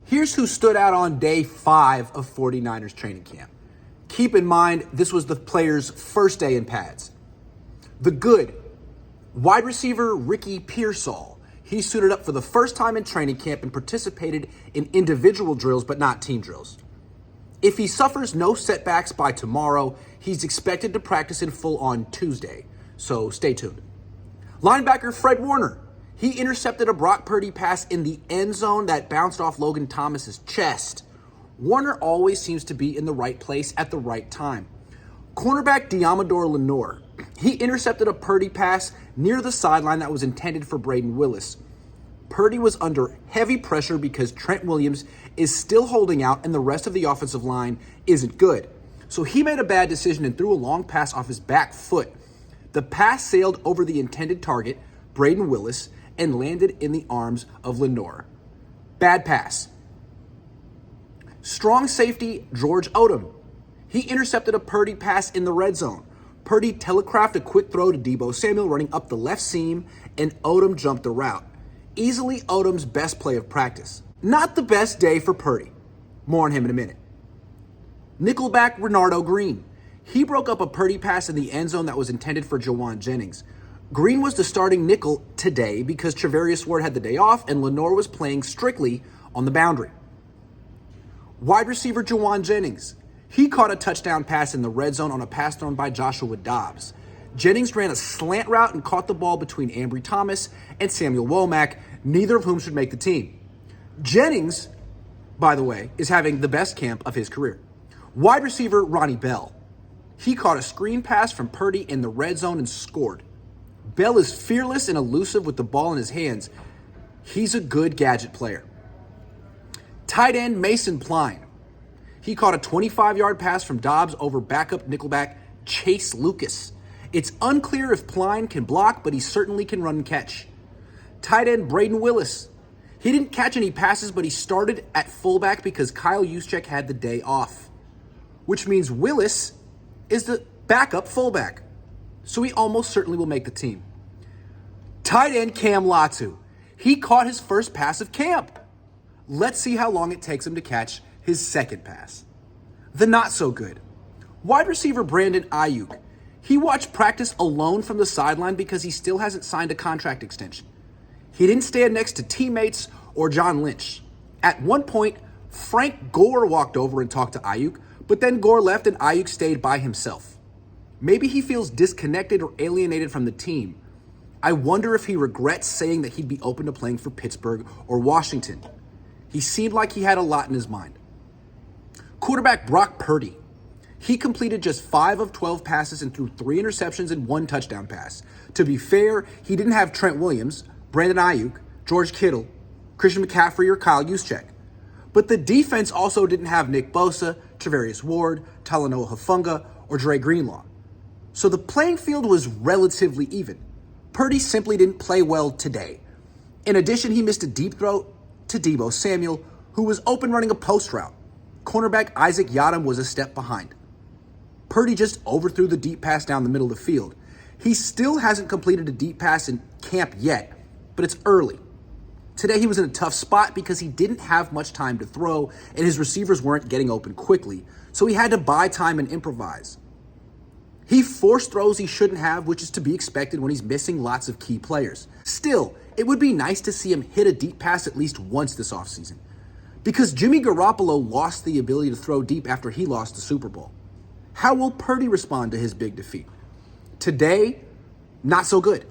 Here's who stood out on day 5 of 49ers training camp. Keep in mind, this was the player's first day in pads. The good, wide receiver Ricky Pearsall. He suited up for the first time in training camp and participated in individual drills, but not team drills. If he suffers no setbacks by tomorrow, he's expected to practice in full on Tuesday, so stay tuned. Linebacker Fred Warner. He intercepted a Brock Purdy pass in the end zone that bounced off Logan Thomas's chest. Warner always seems to be in the right place at the right time. Cornerback Diamador Lenore. He intercepted a Purdy pass near the sideline that was intended for Braden Willis. Purdy was under heavy pressure because Trent Williams is still holding out and the rest of the offensive line isn't good. So he made a bad decision and threw a long pass off his back foot. The pass sailed over the intended target, Braden Willis, and landed in the arms of Lenore. Bad pass. Strong safety George Odom. He intercepted a Purdy pass in the red zone. Purdy telegraphed a quick throw to Deebo Samuel running up the left seam, and Odom jumped the route. Easily Odom's best play of practice. Not the best day for Purdy. More on him in a minute. Nickelback Renardo Green. He broke up a Purdy pass in the end zone that was intended for Jawan Jennings. Green was the starting nickel today because Travarius Ward had the day off and Lenore was playing strictly on the boundary. Wide receiver Jawan Jennings. He caught a touchdown pass in the red zone on a pass thrown by Joshua Dobbs. Jennings ran a slant route and caught the ball between Ambry Thomas and Samuel Womack, neither of whom should make the team. Jennings, by the way, is having the best camp of his career. Wide receiver Ronnie Bell. He caught a screen pass from Purdy in the red zone and scored. Bell is fearless and elusive with the ball in his hands. He's a good gadget player. Tight end Mason Pline. He caught a 25-yard pass from Dobbs over backup nickelback Chase Lucas. It's unclear if Pline can block, but he certainly can run and catch. Tight end Braden Willis. He didn't catch any passes, but he started at fullback because Kyle Juszczyk had the day off, which means Willis is the backup fullback. So he almost certainly will make the team. Tight end Cam Latu. He caught his first pass of camp. Let's see how long it takes him to catch his second pass. The not so good. Wide receiver Brandon Ayuk. He watched practice alone from the sideline because he still hasn't signed a contract extension. He didn't stand next to teammates or John Lynch. At one point, Frank Gore walked over and talked to Ayuk, but then Gore left and Ayuk stayed by himself. Maybe he feels disconnected or alienated from the team. I wonder if he regrets saying that he'd be open to playing for Pittsburgh or Washington. He seemed like he had a lot in his mind. Quarterback Brock Purdy. He completed just 5 of 12 passes and threw 3 interceptions and 1 touchdown pass. To be fair, he didn't have Trent Williams, Brandon Ayuk, George Kittle, Christian McCaffrey, or Kyle Juszczyk. But the defense also didn't have Nick Bosa, Travarius Ward, Talanoa Hufanga, or Dre Greenlaw. So the playing field was relatively even. Purdy simply didn't play well today. In addition, he missed a deep throw to Deebo Samuel, who was open running a post route. Cornerback Isaac Yiadom was a step behind. Purdy just overthrew the deep pass down the middle of the field. He still hasn't completed a deep pass in camp yet, but it's early. Today he was in a tough spot because he didn't have much time to throw and his receivers weren't getting open quickly, so he had to buy time and improvise. He forced throws he shouldn't have, which is to be expected when he's missing lots of key players. Still, it would be nice to see him hit a deep pass at least once this offseason, because Jimmy Garoppolo lost the ability to throw deep after he lost the Super Bowl. How will Purdy respond to his big defeat? Today, not so good.